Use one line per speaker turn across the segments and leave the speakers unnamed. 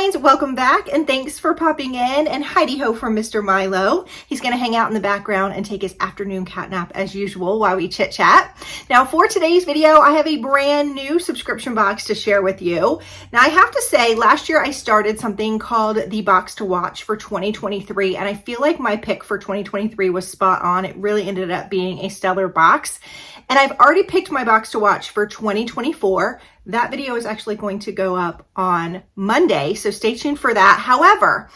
friends, welcome back and thanks for popping in, and Heidi ho from Mr. Milo. He's going to hang out in the background and take his afternoon cat nap as usual while we chit chat. Now for today's video, I have a brand new subscription box to share with you. Now I have to say, last year I started something called the box to watch for 2023, and I feel like my pick for 2023 was spot on. It really ended up being a stellar box, and I've already picked my box to watch for 2024. That video is actually going to go up on Monday, so stay tuned for that. However,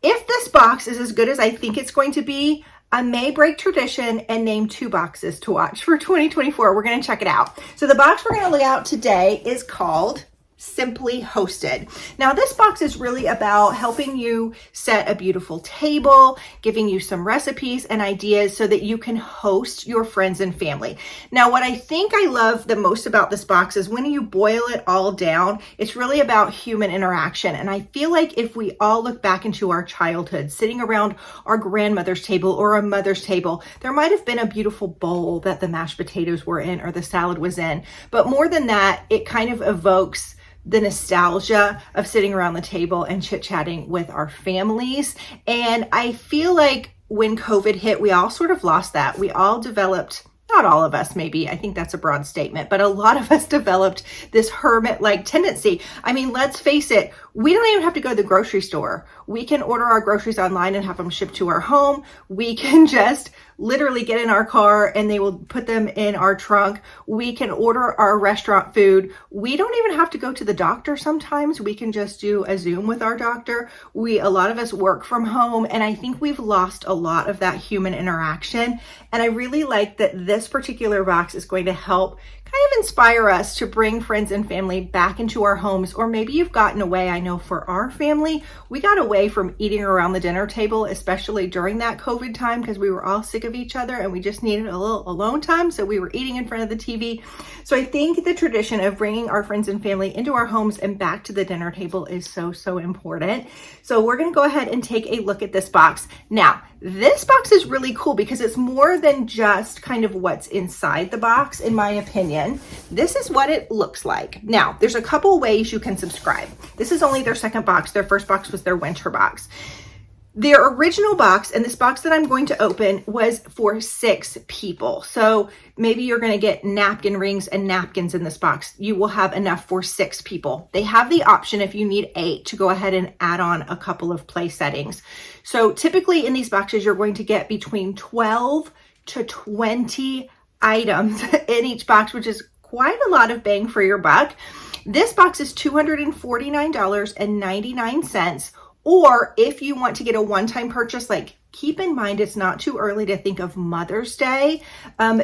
if this box is as good as I think it's going to be, I may break tradition and name two boxes to watch for 2024. We're going to check it out. So the box we're going to look at today is called Simply Hosted. Now this box is really about helping you set a beautiful table, giving you some recipes and ideas so that you can host your friends and family. Now what I think I love the most about this box is when you boil it all down, it's really about human interaction. And I feel like if we all look back into our childhood, sitting around our grandmother's table or a mother's table, there might have been a beautiful bowl that the mashed potatoes were in or the salad was in. But more than that, it kind of evokes the nostalgia of sitting around the table and chit-chatting with our families. And I feel like when COVID hit, we all sort of lost that. We all developed, not all of us maybe, I think that's a broad statement, but a lot of us developed this hermit-like tendency. I mean, let's face it, we don't even have to go to the grocery store. We can order our groceries online and have them shipped to our home. We can just literally get in our car and they will put them in our trunk. We can order our restaurant food. We don't even have to go to the doctor sometimes. We can just do a Zoom with our doctor. A lot of us work from home, and I think we've lost a lot of that human interaction. And I really like that this particular box is going to help kind of inspire us to bring friends and family back into our homes. Or maybe you've gotten away. I know for our family, we got away from eating around the dinner table, especially during that COVID time, because we were all sick of each other and we just needed a little alone time. So we were eating in front of the TV. So I think the tradition of bringing our friends and family into our homes and back to the dinner table is so important. So we're going to go ahead and take a look at this box. Now, this box is really cool because it's more than just kind of what's inside the box, in my opinion. This is what it looks like. Now, there's a couple ways you can subscribe. This is only their second box. Their first box was their winter box. Their original box, and this box that I'm going to open, was for 6 people. So maybe you're going to get napkin rings and napkins in this box. You will have enough for 6 people. They have the option, if you need 8, to go ahead and add on a couple of place settings. So typically in these boxes, you're going to get between 12 to 20 items in each box, which is quite a lot of bang for your buck. This box is $249.99. Or if you want to get a one-time purchase, like keep in mind, it's not too early to think of Mother's Day.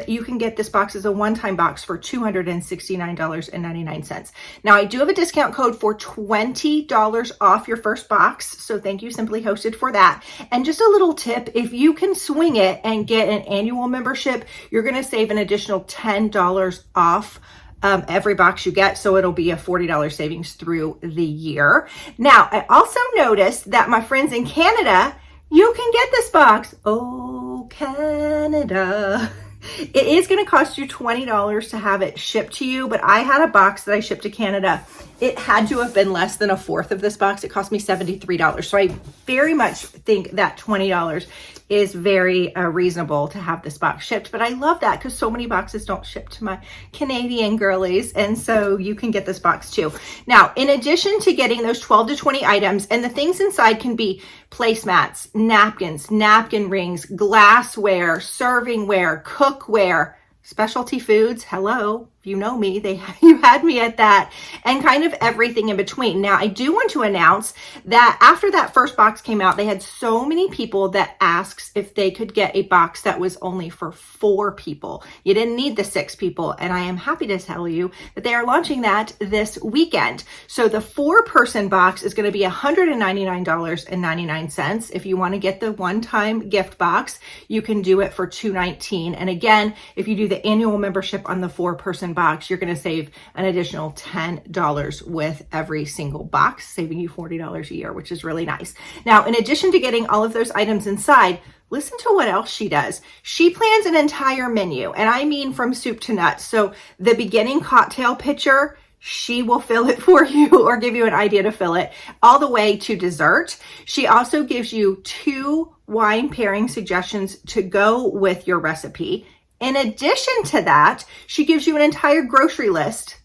You can get this box as a one-time box for $269.99. Now I do have a discount code for $20 off your first box. So thank you, Simply Hosted, for that. And just a little tip, if you can swing it and get an annual membership, you're going to save an additional $10 off every box you get. So it'll be a $40 savings through the year. Now, I also noticed that my friends in Canada, you can get this box. Oh, Canada. It is going to cost you $20 to have it shipped to you, but I had a box that I shipped to Canada. It had to have been less than a fourth of this box. It cost me $73. So I very much think that $20 is very reasonable to have this box shipped. But I love that because so many boxes don't ship to my Canadian girlies. And so you can get this box too. Now, in addition to getting those 12 to 20 items, and the things inside can be placemats, napkins, napkin rings, glassware, servingware, cookware, specialty foods. Hello, if you know me, you had me at that, and kind of everything in between. Now, I do want to announce that after that first box came out, they had so many people that asked if they could get a box that was only for 4 people. You didn't need the 6 people, and I am happy to tell you that they are launching that this weekend. So the 4-person box is going to be $199.99. If you want to get the one-time gift box, you can do it for $219. And again, if you do the annual membership on the 4-person box, you're going to save an additional $10 with every single box, saving you $40 a year, which is really nice. Now, in addition to getting all of those items inside, listen to what else she does. She plans an entire menu, and I mean from soup to nuts. So the beginning cocktail pitcher, she will fill it for you or give you an idea to fill it all the way to dessert. She also gives you 2 wine pairing suggestions to go with your recipe. In addition to that, she gives you an entire grocery list.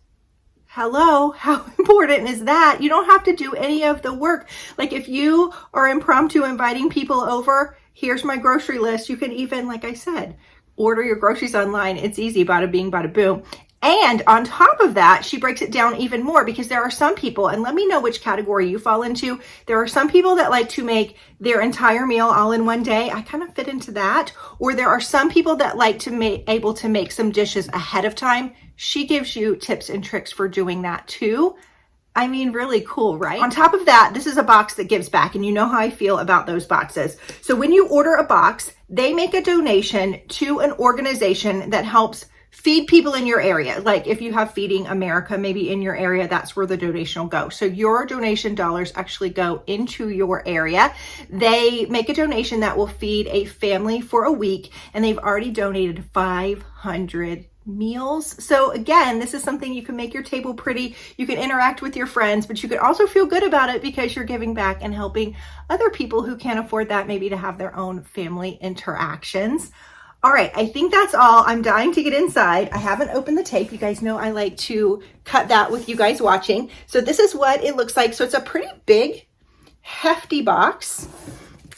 Hello, how important is that? You don't have to do any of the work. Like if you are impromptu inviting people over, here's my grocery list. You can even, like I said, order your groceries online. It's easy, bada bing, bada boom. And on top of that, she breaks it down even more because there are some people, and let me know which category you fall into. There are some people that like to make their entire meal all in one day. I kind of fit into that. Or there are some people that like to able to make some dishes ahead of time. She gives you tips and tricks for doing that too. I mean, really cool, right? On top of that, this is a box that gives back, and you know how I feel about those boxes. So when you order a box, they make a donation to an organization that helps feed people in your area. Like if you have Feeding America, maybe in your area, that's where the donation will go. So your donation dollars actually go into your area. They make a donation that will feed a family for a week, and they've already donated 500 meals. So again, this is something you can make your table pretty. You can interact with your friends, but you can also feel good about it because you're giving back and helping other people who can't afford that, maybe to have their own family interactions. All right, I think that's all. I'm dying to get inside. I haven't opened the tape. You guys know I like to cut that with you guys watching. So this is what it looks like. So it's a pretty big, hefty box.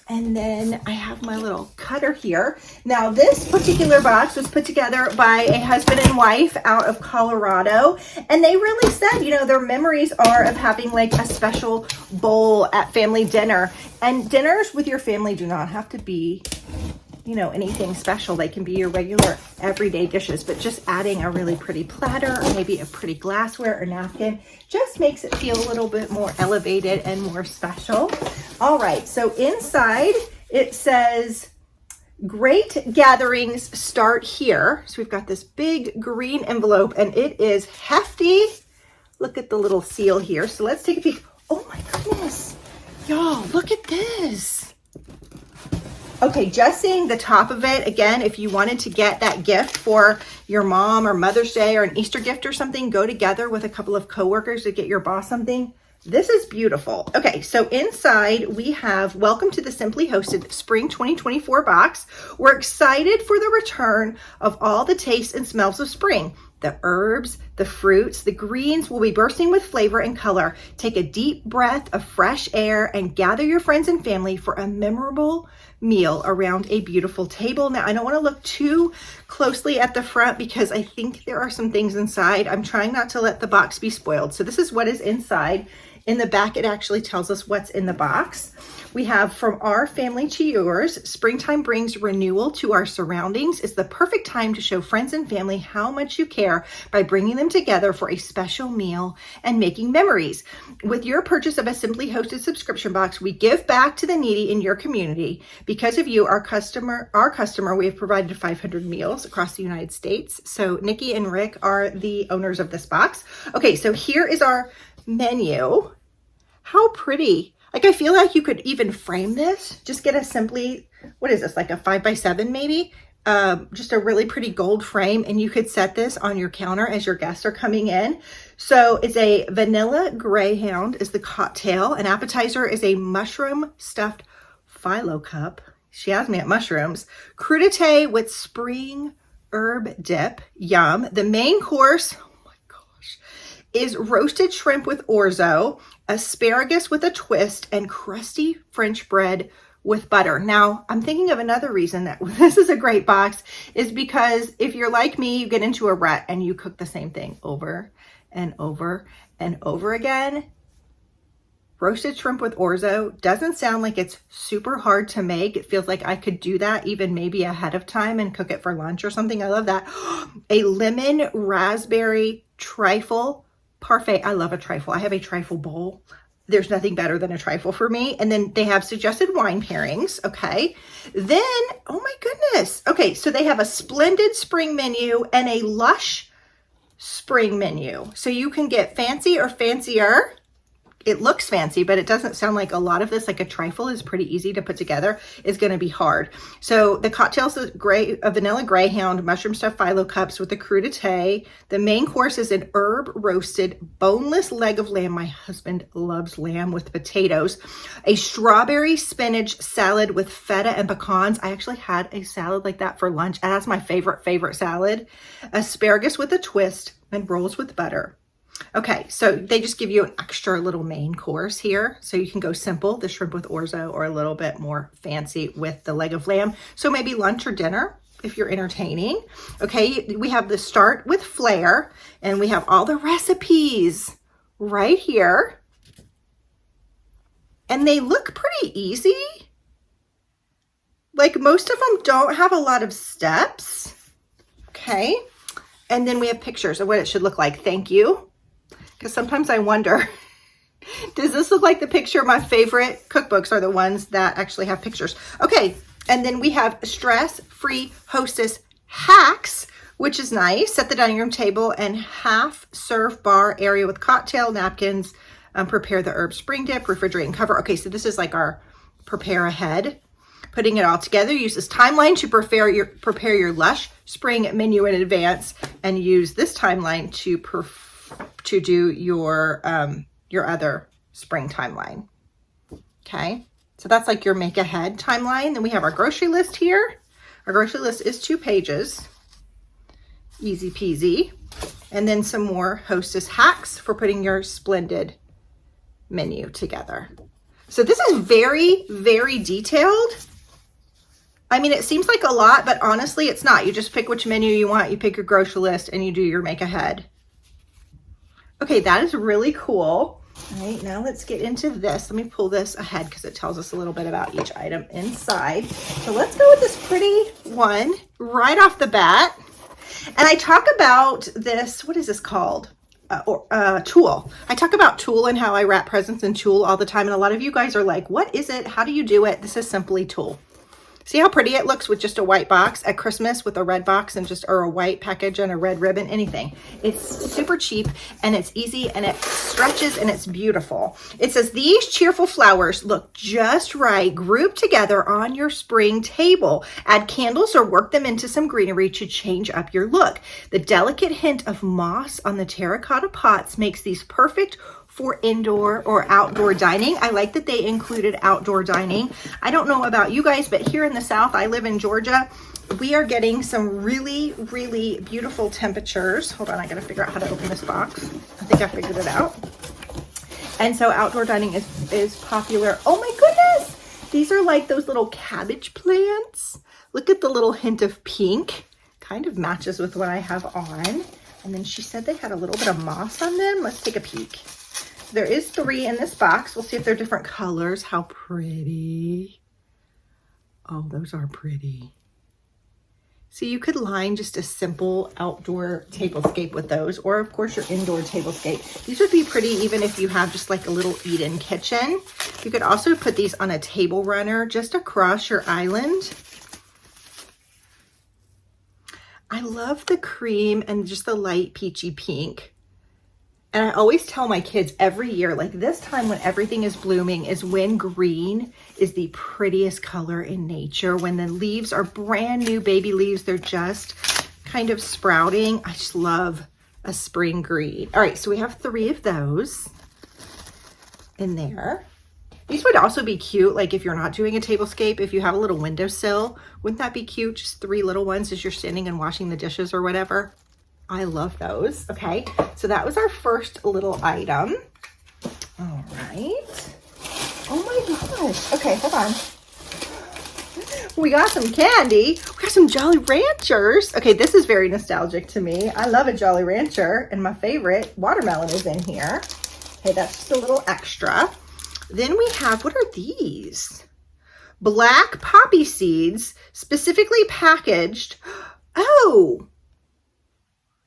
And then I have my little cutter here. Now this particular box was put together by a husband and wife out of Colorado. And they really said, you know, their memories are of having like a special bowl at family dinner. And dinners with your family do not have to be, you know, anything special. They can be your regular everyday dishes, but just adding a really pretty platter or maybe a pretty glassware or napkin just makes it feel a little bit more elevated and more special. All right, so inside it says, great gatherings start here. So we've got this big green envelope and it is hefty. Look at the little seal here. So let's take a peek. Oh my goodness, y'all, look at this. Okay, just seeing the top of it, again, if you wanted to get that gift for your mom or Mother's Day or an Easter gift or something, go together with a couple of coworkers to get your boss something. This is beautiful. Okay, so inside we have welcome to the Simply Hosted Spring 2024 box. We're excited for the return of all the tastes and smells of spring. The herbs, the fruits, the greens will be bursting with flavor and color. Take a deep breath of fresh air and gather your friends and family for a memorable meal around a beautiful table. Now, I don't want to look too closely at the front because I think there are some things inside. I'm trying not to let the box be spoiled. So this is what is inside. In the back, it actually tells us what's in the box. We have from our family to yours, springtime brings renewal to our surroundings. It's the perfect time to show friends and family how much you care by bringing them together for a special meal and making memories. With your purchase of a Simply Hosted subscription box, we give back to the needy in your community. Because of you, our customer, we have provided 500 meals across the United States. So Nikki and Rick are the owners of this box. Okay, so here is our menu. How pretty. Like, I feel like you could even frame this. Just get a simply, what is this, like a 5x7 maybe? Just a really pretty gold frame, and you could set this on your counter as your guests are coming in. So it's a vanilla greyhound is the cocktail. An appetizer is a mushroom stuffed phyllo cup. She has me at mushrooms. Crudité with spring herb dip. Yum. The main course, oh my gosh, is roasted shrimp with orzo, asparagus with a twist, and crusty French bread with butter. Now, I'm thinking of another reason that this is a great box is because if you're like me, you get into a rut and you cook the same thing over and over and over again. Roasted shrimp with orzo doesn't sound like it's super hard to make. It feels like I could do that even maybe ahead of time and cook it for lunch or something. I love that. A lemon raspberry trifle parfait. I love a trifle. I have a trifle bowl. There's nothing better than a trifle for me. And then they have suggested wine pairings. Okay. Then, oh my goodness. Okay. So they have a splendid spring menu and a lush spring menu. So you can get fancy or fancier. it looks fancy, but it doesn't sound like a lot of this. Like a trifle is pretty easy to put together. It's going to be hard. So the cocktails is a vanilla greyhound, mushroom stuffed phyllo cups with a crudité. The main course is an herb roasted boneless leg of lamb. My husband loves lamb with potatoes. A strawberry spinach salad with feta and pecans. I actually had a salad like that for lunch, and that's my favorite salad. Asparagus with a twist and rolls with butter. Okay, so they just give you an extra little main course here. So you can go simple, the shrimp with orzo, or a little bit more fancy with the leg of lamb. So maybe lunch or dinner if you're entertaining. Okay, we have the start with flair, and we have all the recipes right here. And they look pretty easy. Like most of them don't have a lot of steps. Okay, and then we have pictures of what it should look like. Thank you. Because sometimes I wonder, does this look like the picture? My favorite cookbooks are the ones that actually have pictures. Okay, and then we have stress-free hostess hacks, which is nice. Set the dining room table and half serve bar area with cocktail napkins. Prepare the herb spring dip, refrigerate and cover. Okay, so this is like our prepare ahead. Putting it all together, use this timeline to prepare your lush spring menu in advance, and use this timeline to do your other spring timeline. Okay, so that's like your make ahead timeline. Then we have our grocery list here. Our grocery list is 2 pages, easy peasy. And then some more hostess hacks for putting your splendid menu together. So this is very, very detailed. I mean, it seems like a lot, but honestly, it's not. You just pick which menu you want, you pick your grocery list, and you do your make ahead. Okay, that is really cool. All right, now let's get into this. Let me pull this ahead because it tells us a little bit about each item inside. So let's go with this pretty one right off the bat. And I talk about this, what is this called? Tulle. I talk about tulle and how I wrap presents in tulle all the time. And a lot of you guys are like, what is it? How do you do it? This is simply tulle. See how pretty it looks with just a white box at Christmas with a red box and or a white package and a red ribbon, anything. It's super cheap and it's easy and it stretches and it's beautiful. It says these cheerful flowers look just right grouped together on your spring table. Add candles or work them into some greenery to change up your look. The delicate hint of moss on the terracotta pots makes these perfect for indoor or outdoor dining. I like that they included outdoor dining. I don't know about you guys, but here in the South, I live in Georgia, we are getting some really, really beautiful temperatures. Hold on, I gotta figure out how to open this box. I think I figured it out. And so outdoor dining is popular. Oh my goodness! These are like those little cabbage plants. Look at the little hint of pink. Kind of matches with what I have on. And then she said they had a little bit of moss on them. Let's take a peek. There is 3 in this box. We'll see if they're different colors. How pretty. Oh, those are pretty. So you could line just a simple outdoor tablescape with those, or of course your indoor tablescape. These would be pretty even if you have just like a little eat-in kitchen. You could also put these on a table runner just across your island. I love the cream and just the light peachy pink. And I always tell my kids every year, like this time when everything is blooming is when green is the prettiest color in nature. When the leaves are brand new baby leaves, they're just kind of sprouting. I just love a spring green. All right, so we have 3 of those in there. These would also be cute, like if you're not doing a tablescape, if you have a little windowsill, wouldn't that be cute? Just 3 little ones as you're standing and washing the dishes or whatever. I love those. Okay, so that was our first little item. All right. Oh my gosh. Okay, hold on. We got some candy. We got some Jolly Ranchers. Okay, this is very nostalgic to me. I love a Jolly Rancher, and my favorite watermelon is in here. Okay, that's just a little extra. Then we have, what are these? Black poppy seeds, specifically packaged. Oh,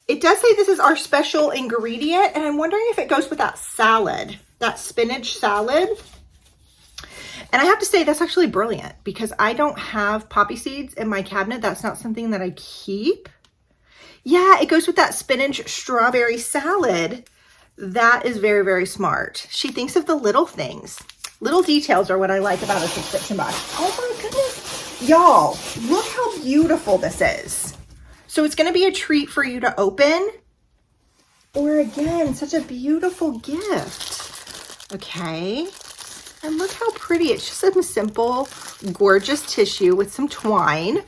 it does say this is our special ingredient, and I'm wondering if it goes with that salad, that spinach salad. And I have to say that's actually brilliant because I don't have poppy seeds in my cabinet. That's not something that I keep. Yeah, it goes with that spinach strawberry salad. That is very, very smart. She thinks of the little things. Little details are what I like about a subscription box. Oh my goodness. Y'all, look how beautiful this is. So it's going to be a treat for you to open. Or again, such a beautiful gift. Okay. And look how pretty. It's just some simple, gorgeous tissue with some twine.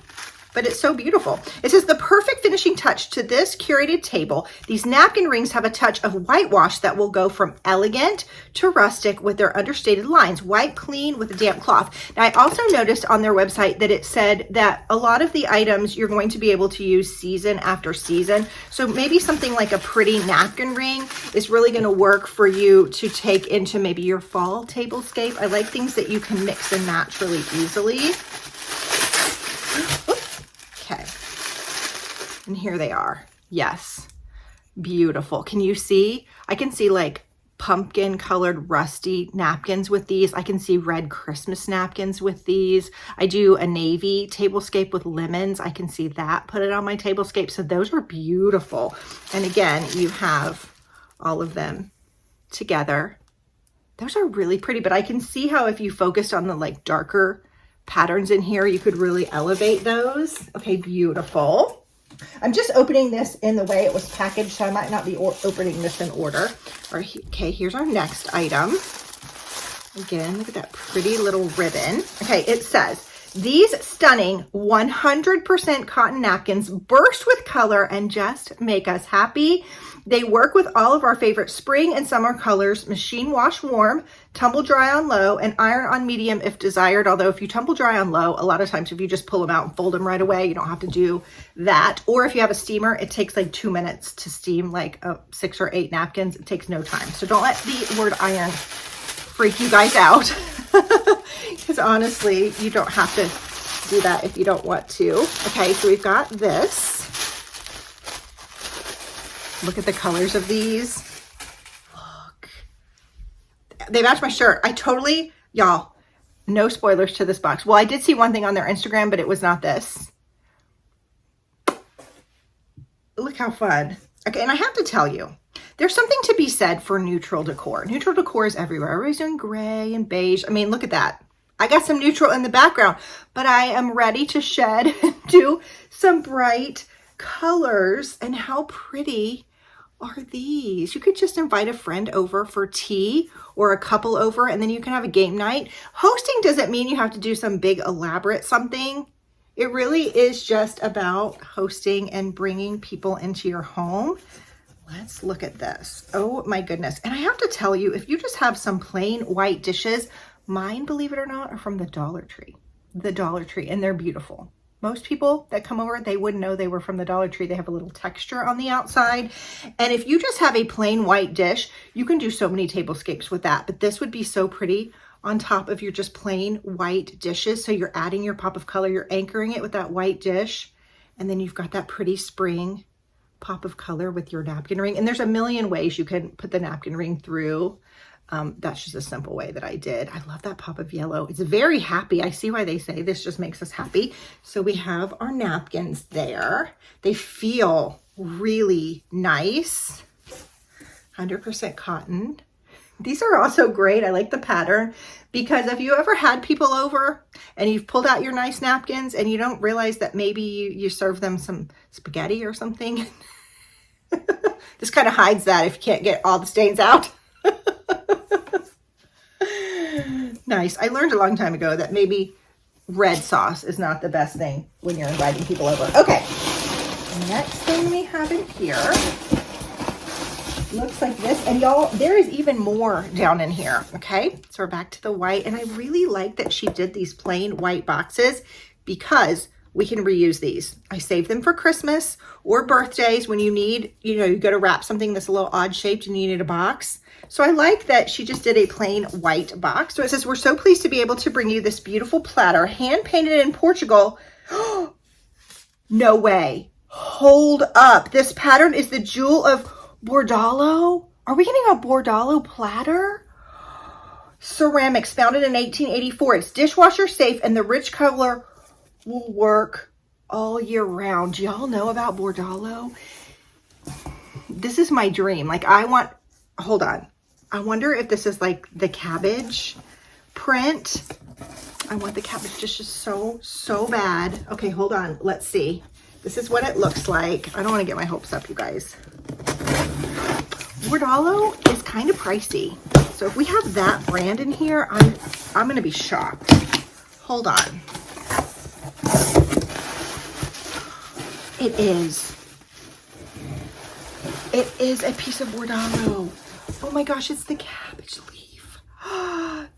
But it's so beautiful. It says the perfect finishing touch to this curated table. These napkin rings have a touch of whitewash that will go from elegant to rustic with their understated lines. Wipe clean with a damp cloth. Now I also noticed on their website that it said that a lot of the items you're going to be able to use season after season. So maybe something like a pretty napkin ring is really going to work for you to take into maybe your fall tablescape. I like things that you can mix and match really easily. Okay, and here they are. Yes, beautiful. Can you see? I can see like pumpkin colored rusty napkins with these. I can see red Christmas napkins with these. I do a navy tablescape with lemons. I can see that, put it on my tablescape. So those are beautiful. And again, you have all of them together. Those are really pretty, but I can see how if you focused on the like darker patterns in here, you could really elevate those. Okay, beautiful. I'm just opening this in the way it was packaged, so I might not be opening this in order. Okay, here's our next item. Again, look at that pretty little ribbon. Okay, it says, these stunning 100% cotton napkins burst with color and just make us happy. They work with all of our favorite spring and summer colors, machine wash warm, tumble dry on low, and iron on medium if desired. Although if you tumble dry on low, a lot of times if you just pull them out and fold them right away, you don't have to do that. Or if you have a steamer, it takes like 2 minutes to steam like 6 or 8 napkins. It takes no time. So don't let the word iron freak you guys out. Because honestly, you don't have to do that if you don't want to. Okay, so we've got this. Look at the colors of these. Look. They match my shirt. I totally, y'all, no spoilers to this box. Well, I did see one thing on their Instagram, but it was not this. Look how fun. Okay, and I have to tell you, there's something to be said for neutral decor. Neutral decor is everywhere. Everybody's doing gray and beige. I mean, look at that. I got some neutral in the background, but I am ready to shed and do some bright colors. And how pretty are these? You could just invite a friend over for tea or a couple over, and then you can have a game night. Hosting doesn't mean you have to do some big elaborate something. It really is just about hosting and bringing people into your home. Let's look at this. Oh my goodness. And I have to tell you, if you just have some plain white dishes, mine, believe it or not, are from the Dollar Tree. The Dollar Tree, and they're beautiful. Most people that come over, they wouldn't know they were from the Dollar Tree. They have a little texture on the outside. And if you just have a plain white dish, you can do so many tablescapes with that. But this would be so pretty on top of your just plain white dishes. So you're adding your pop of color, you're anchoring it with that white dish. And then you've got that pretty spring pop of color with your napkin ring. And there's a million ways you can put the napkin ring through. That's just a simple way that I did. I love that pop of yellow. It's very happy. I see why they say this just makes us happy. So we have our napkins there. They feel really nice. 100% cotton. These are also great. I like the pattern because if you ever had people over and you've pulled out your nice napkins and you don't realize that maybe you serve them some spaghetti or something, this kind of hides that if you can't get all the stains out. Nice. I learned a long time ago that maybe red sauce is not the best thing when you're inviting people over. Okay. Next thing we have in here looks like this. And y'all, there is even more down in here. Okay. So we're back to the white. And I really like that she did these plain white boxes because we can reuse these. I save them for Christmas or birthdays when you need, you go to wrap something that's a little odd shaped and you need a box. So I like that she just did a plain white box. So it says, we're so pleased to be able to bring you this beautiful platter, hand painted in Portugal. No way. Hold up. This pattern is the jewel of Bordalo. Are we getting a Bordalo platter? Ceramics, founded in 1884. It's dishwasher safe and the rich color will work all year round. Y'all know about Bordalo? This is my dream. Like I want hold on. I wonder if this is like the cabbage print. I want the cabbage dish just so bad. Okay, hold on. Let's see. This is what it looks like. I don't want to get my hopes up, you guys. Wardallo is kind of pricey. So if we have that brand in here, I'm going to be shocked. Hold on. It is a piece of Wardallo. Oh my gosh, it's the cabbage leaf.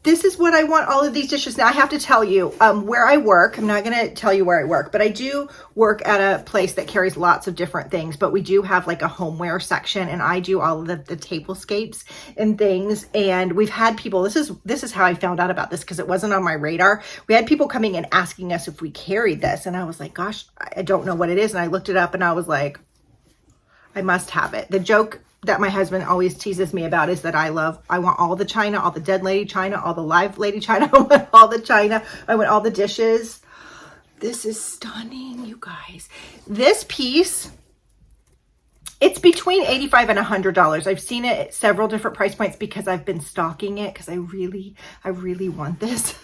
This is what I want all of these dishes. Now I have to tell you where I work. I'm not going to tell you where I work, but I do work at a place that carries lots of different things, but we do have like a homeware section, and I do all of the tablescapes and things. And we've had people, this is how I found out about this, because it wasn't on my radar. We had people coming and asking us if we carried this, and I was like, gosh, I don't know what it is. And I looked it up and I was like, I must have it. The joke that my husband always teases me about is that I want all the china, all the dead lady china, all the live lady china. I want all the china. I want all the dishes. This is stunning, you guys. This piece, it's between $85 and $100. I've seen it at several different price points because I've been stalking it because I really want this.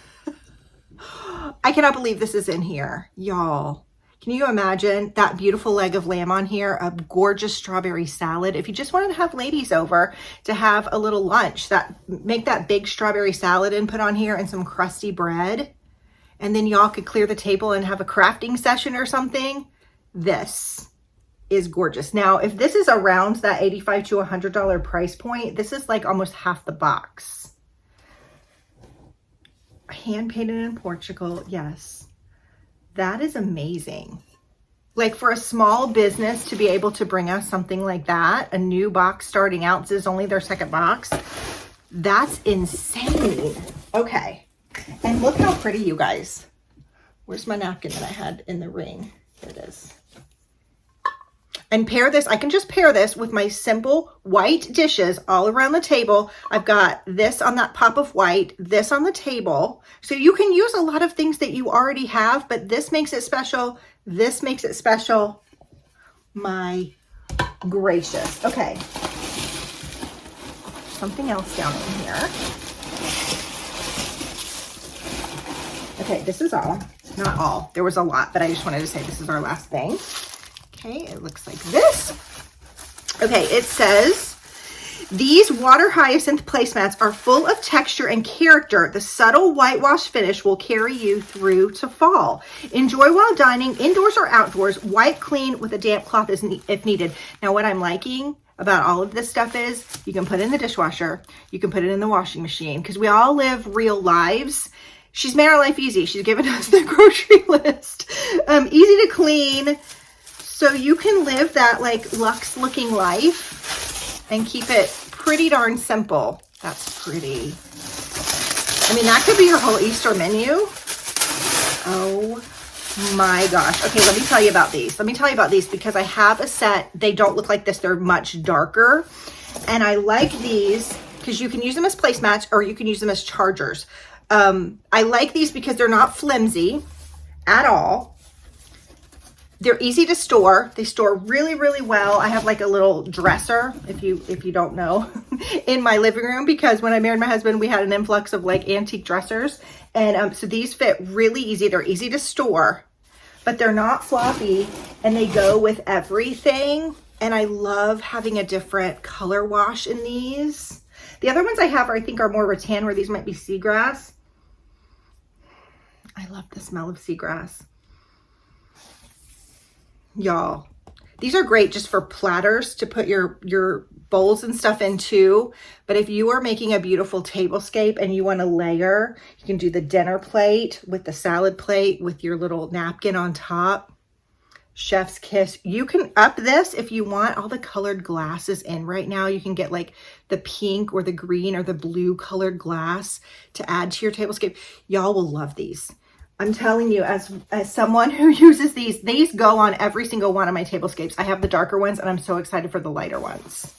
I cannot believe this is in here, y'all. Can you imagine that beautiful leg of lamb on here, a gorgeous strawberry salad? If you just wanted to have ladies over to have a little lunch, make that big strawberry salad and put on here, and some crusty bread. And then y'all could clear the table and have a crafting session or something. This is gorgeous. Now, if this is around that $85 to $100 price point, this is like almost half the box. Hand painted in Portugal, yes. That is amazing. Like for a small business to be able to bring us something like that, a new box starting out, this is only their second box. That's insane. Okay. And look how pretty, you guys. Where's my napkin that I had in the ring? Here it is. And pair this, I can just pair this with my simple white dishes all around the table. I've got this on that pop of white, this on the table. So you can use a lot of things that you already have, but this makes it special. This makes it special. My gracious. Okay. Something else down in here. Okay, this is all. Not all. There was a lot, but I just wanted to say this is our last thing. Okay, it looks like this. Okay, it says, these water hyacinth placemats are full of texture and character. The subtle whitewash finish will carry you through to fall. Enjoy while dining, indoors or outdoors. Wipe clean with a damp cloth if needed. Now, what I'm liking about all of this stuff is you can put it in the dishwasher. You can put it in the washing machine, because we all live real lives. She's made our life easy. She's given us the grocery list. Easy to clean. So you can live that like luxe looking life and keep it pretty darn simple. That's pretty. I mean, that could be your whole Easter menu. Oh my gosh. Okay, let me tell you about these. Let me tell you about these because I have a set. They don't look like this. They're much darker. And I like these because you can use them as placemats or you can use them as chargers. I like these because they're not flimsy at all. They're easy to store. They store really, really well. I have like a little dresser, if you don't know, in my living room, because when I married my husband, we had an influx of like antique dressers. And so these fit really easy. They're easy to store, but they're not floppy, and they go with everything. And I love having a different color wash in these. The other ones I have I think are more rattan, where these might be seagrass. I love the smell of seagrass. Y'all, these are great just for platters to put your bowls and stuff into. But if you are making a beautiful tablescape and you want to layer, you can do the dinner plate with the salad plate with your little napkin on top. Chef's kiss. You can up this if you want all the colored glasses in right now. You can get like the pink or the green or the blue colored glass to add to your tablescape. Y'all will love these. I'm telling you, as someone who uses these go on every single one of my tablescapes. I have the darker ones, and I'm so excited for the lighter ones.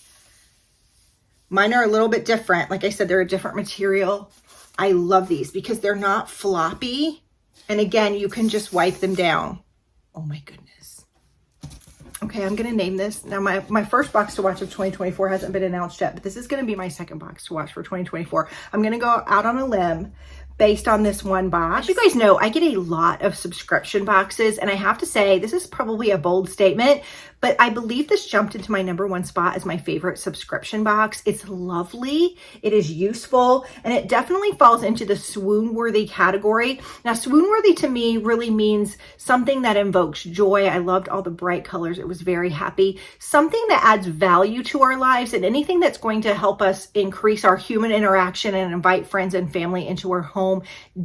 Mine are a little bit different. Like I said, they're a different material. I love these because they're not floppy. And again, you can just wipe them down. Oh my goodness. Okay, I'm going to name this. Now, my first box to watch of 2024 hasn't been announced yet, but this is going to be my second box to watch for 2024. I'm going to go out on a limb based on this one box. As you guys know, I get a lot of subscription boxes, and I have to say, this is probably a bold statement, but I believe this jumped into my #1 spot as my favorite subscription box. It's lovely, it is useful, and it definitely falls into the swoon-worthy category. Now, swoon-worthy to me really means something that invokes joy. I loved all the bright colors. It was very happy. Something that adds value to our lives, and anything that's going to help us increase our human interaction and invite friends and family into our home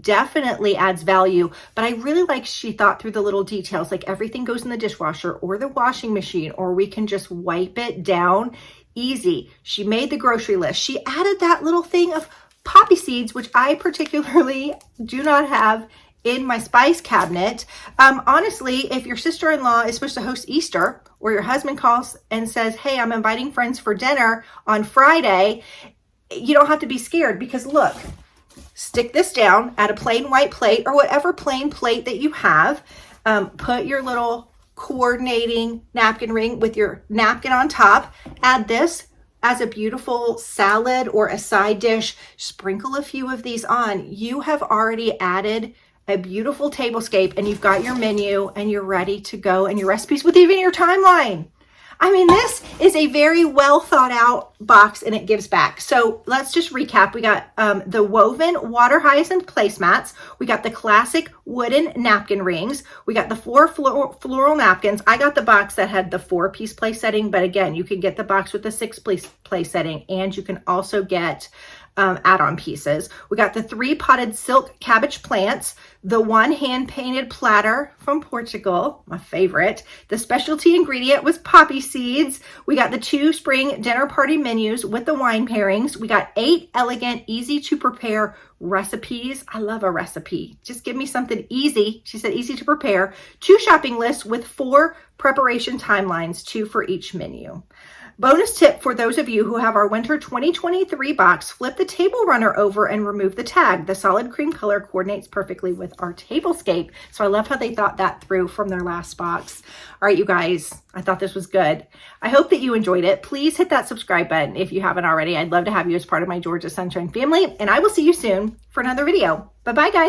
definitely adds value. But I really like she thought through the little details, like everything goes in the dishwasher or the washing machine, or we can just wipe it down easy. She made the grocery list. She added that little thing of poppy seeds, which I particularly do not have in my spice cabinet. Honestly, if your sister-in-law is supposed to host Easter, or your husband calls and says, hey, I'm inviting friends for dinner on Friday, you don't have to be scared, because look, stick this down at a plain white plate or whatever plain plate that you have. Put your little coordinating napkin ring with your napkin on top. Add this as a beautiful salad or a side dish. Sprinkle a few of these on. You have already added a beautiful tablescape, and you've got your menu, and you're ready to go, and your recipes with even your timeline. I mean, this is a very well thought out box, and it gives back. So let's just recap. We got the woven water hyacinth placemats. We got the classic wooden napkin rings. We got the 4 floral napkins. I got the box that had the 4-piece place setting, but again, you can get the box with the 6-piece place setting, and you can also get add-on pieces. We got the 3 potted silk cabbage plants, the 1 hand-painted platter from Portugal, my favorite. The specialty ingredient was poppy seeds. We got the 2 spring dinner party menus with the wine pairings. We got 8 elegant, easy to prepare recipes. I love a recipe. Just give me something easy. She said easy to prepare. 2 shopping lists with 4 preparation timelines, 2 for each menu. Bonus tip for those of you who have our winter 2023 box, flip the table runner over and remove the tag. The solid cream color coordinates perfectly with our tablescape. So I love how they thought that through from their last box. All right, you guys, I thought this was good. I hope that you enjoyed it. Please hit that subscribe button if you haven't already. I'd love to have you as part of my Georgia Sunshine family, and I will see you soon for another video. Bye-bye, guys.